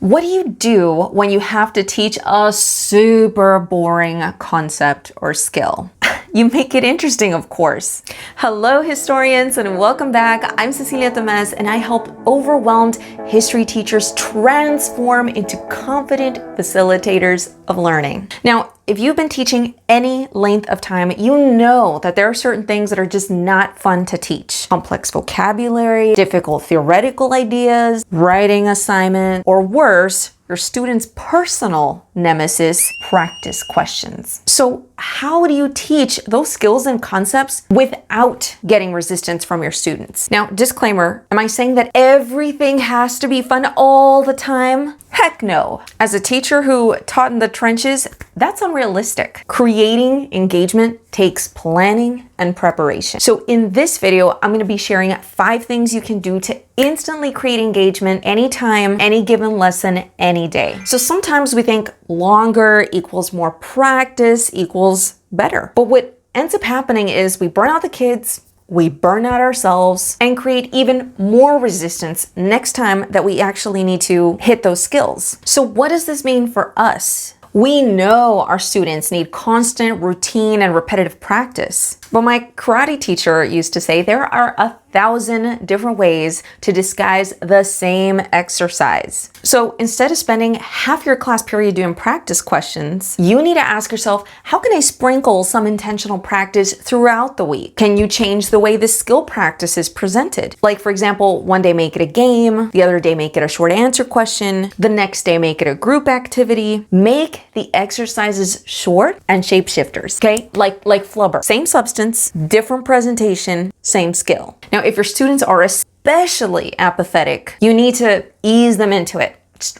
What do you do when you have to teach a super boring concept or skill? You make it interesting, of course. Hello, historians, and welcome back. I'm Cecilia Tomez, and I help overwhelmed history teachers transform into confident facilitators of learning. Now, if you've been teaching any length of time, you know that there are certain things that are just not fun to teach. Complex vocabulary, difficult theoretical ideas, writing assignments, or worse, your students' personal nemesis, practice questions. So how do you teach those skills and concepts without getting resistance from your students? Now, disclaimer, am I saying that everything has to be fun all the time? Heck no. As a teacher who taught in the trenches, that's unrealistic. Creating engagement takes planning and preparation. So in this video, I'm going to be sharing 5 things you can do to instantly create engagement anytime, any given lesson, any day. So sometimes we think longer equals more practice equals better. But what ends up happening is we burn out the kids, we burn out ourselves, and create even more resistance next time that we actually need to hit those skills. So what does this mean for us? We know our students need constant routine and repetitive practice. But my karate teacher used to say there are 1,000 different ways to disguise the same exercise. So instead of spending half your class period doing practice questions, you need to ask yourself, how can I sprinkle some intentional practice throughout the week? Can you change the way the skill practice is presented? Like, for example, one day make it a game, the other day make it a short answer question, the next day make it a group activity. Make the exercises short and shapeshifters, okay? Like flubber. Same substance, different presentation, same skill. Now, if your students are especially apathetic, you need to ease them into it,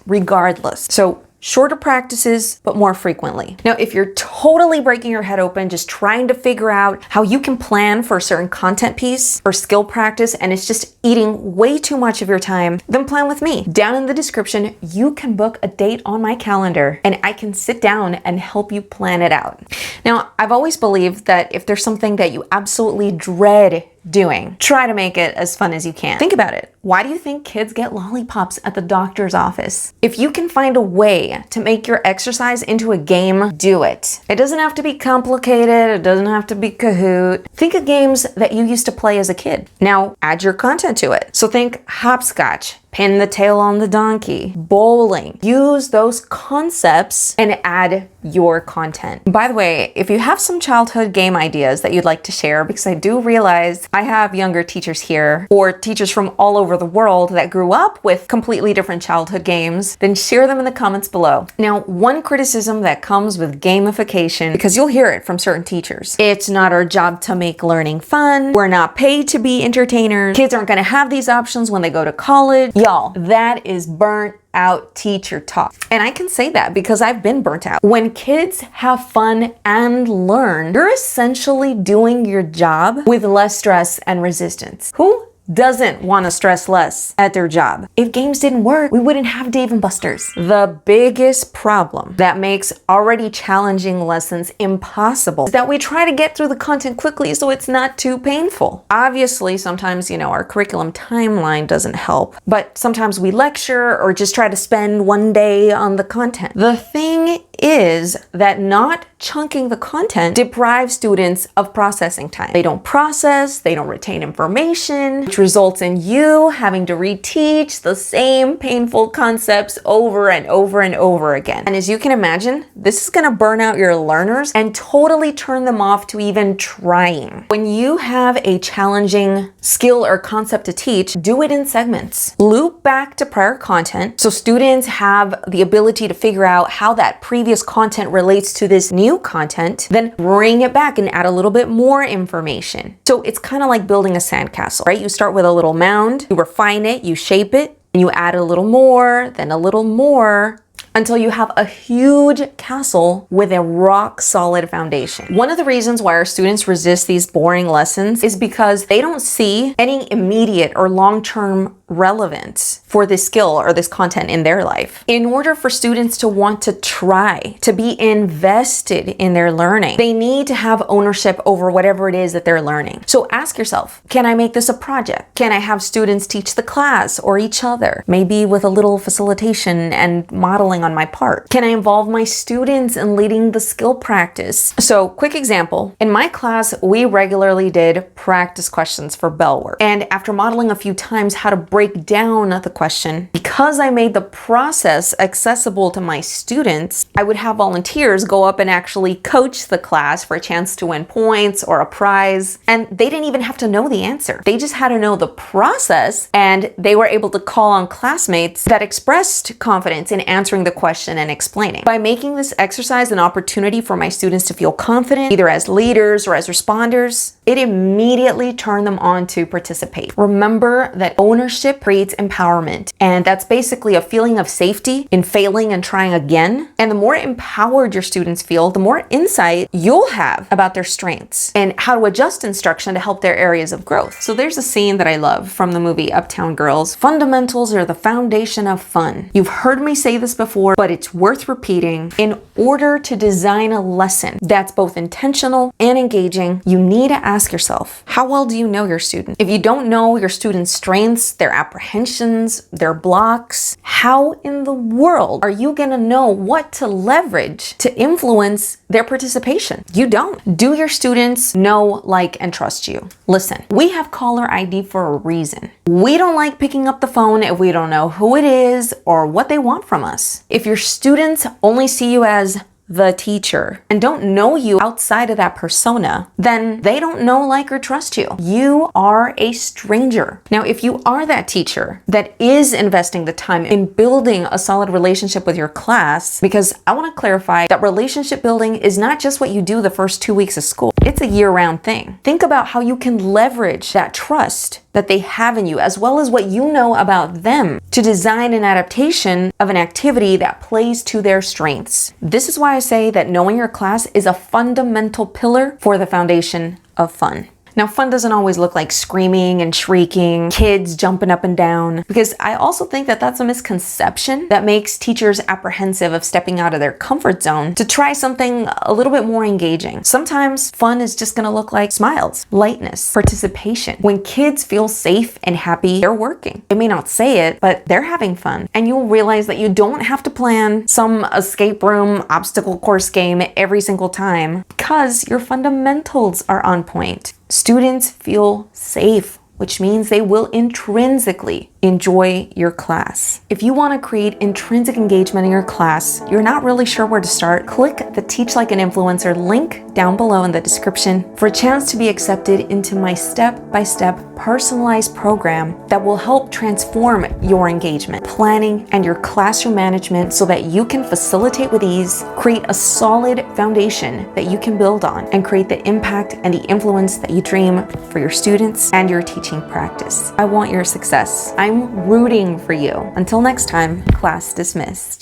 regardless. So shorter practices, but more frequently. Now, if you're totally breaking your head open, just trying to figure out how you can plan for a certain content piece or skill practice, and it's just eating way too much of your time, then plan with me. Down in the description, you can book a date on my calendar, and I can sit down and help you plan it out. Now, I've always believed that if there's something that you absolutely dread doing, try to make it as fun as you can. Think about it. Why do you think kids get lollipops at the doctor's office? If you can find a way to make your exercise into a game, do it. It doesn't have to be complicated. It doesn't have to be Kahoot. Think of games that you used to play as a kid. Now add your content to it. So think hopscotch, pin the tail on the donkey, bowling. Use those concepts and add your content. By the way, if you have some childhood game ideas that you'd like to share, because I do realize I have younger teachers here or teachers from all over the world that grew up with completely different childhood games, then share them in the comments below. Now, one criticism that comes with gamification, because you'll hear it from certain teachers, it's not our job to make learning fun. We're not paid to be entertainers. Kids aren't going to have these options when they go to college. Y'all, that is burnt out teacher talk. And I can say that because I've been burnt out. When kids have fun and learn, you're essentially doing your job with less stress and resistance. Who doesn't want to stress less at their job? If games didn't work, we wouldn't have Dave and Buster's. The biggest problem that makes already challenging lessons impossible is that we try to get through the content quickly so it's not too painful. Obviously, sometimes, our curriculum timeline doesn't help, but sometimes we lecture or just try to spend one day on the content. The thing is that not chunking the content deprives students of processing time. They don't process, they don't retain information, which results in you having to reteach the same painful concepts over and over and over again. And as you can imagine, this is going to burn out your learners and totally turn them off to even trying. When you have a challenging skill or concept to teach, do it in segments. Loop back to prior content so students have the ability to figure out how that previous content relates to this new content, then bring it back and add a little bit more information. So it's kind of like building a sandcastle, right? You start with a little mound, you refine it, you shape it, and you add a little more, then a little more, until you have a huge castle with a rock solid foundation. One of the reasons why our students resist these boring lessons is because they don't see any immediate or long-term relevant for this skill or this content in their life. In order for students to want to try, to be invested in their learning, they need to have ownership over whatever it is that they're learning. So ask yourself, can I make this a project? Can I have students teach the class or each other? Maybe with a little facilitation and modeling on my part. Can I involve my students in leading the skill practice? So quick example, in my class, we regularly did practice questions for bell work. And after modeling a few times how to break down the question, because I made the process accessible to my students, I would have volunteers go up and actually coach the class for a chance to win points or a prize. And they didn't even have to know the answer. They just had to know the process, and they were able to call on classmates that expressed confidence in answering the question and explaining. By making this exercise an opportunity for my students to feel confident, either as leaders or as responders, it immediately turned them on to participate. Remember that ownership creates empowerment, and that's basically a feeling of safety in failing and trying again. And the more empowered your students feel, the more insight you'll have about their strengths and how to adjust instruction to help their areas of growth. So there's a scene that I love from the movie Uptown Girls. Fundamentals are the foundation of fun. You've heard me say this before, but it's worth repeating. In order to design a lesson that's both intentional and engaging, you need to ask yourself, how well do you know your student? If you don't know your student's strengths, their apprehensions, their blocks, how in the world are you gonna know what to leverage to influence their participation? You don't. Do your students know, like, and trust you? Listen, we have caller ID for a reason. We don't like picking up the phone if we don't know who it is or what they want from us. If your students only see you as the teacher and don't know you outside of that persona, then they don't know, like, or trust you. You are a stranger. Now, if you are that teacher that is investing the time in building a solid relationship with your class, because I want to clarify that relationship building is not just what you do the first 2 weeks of school. It's a year-round thing. Think about how you can leverage that trust that they have in you, as well as what you know about them, to design an adaptation of an activity that plays to their strengths. This is why I say that knowing your class is a fundamental pillar for the foundation of fun. Now, fun doesn't always look like screaming and shrieking, kids jumping up and down, because I also think that that's a misconception that makes teachers apprehensive of stepping out of their comfort zone to try something a little bit more engaging. Sometimes fun is just gonna look like smiles, lightness, participation. When kids feel safe and happy, they're working. They may not say it, but they're having fun. And you'll realize that you don't have to plan some escape room obstacle course game every single time, because your fundamentals are on point. Students feel safe, which means they will intrinsically enjoy your class. If you want to create intrinsic engagement in your class, you're not really sure where to start, click the Teach Like an Influencer link down below in the description for a chance to be accepted into my step-by-step personalized program that will help transform your engagement, planning, and your classroom management so that you can facilitate with ease, create a solid foundation that you can build on, and create the impact and the influence that you dream for your students and your teaching practice. I want your success. I'm rooting for you. Until next time, class dismissed.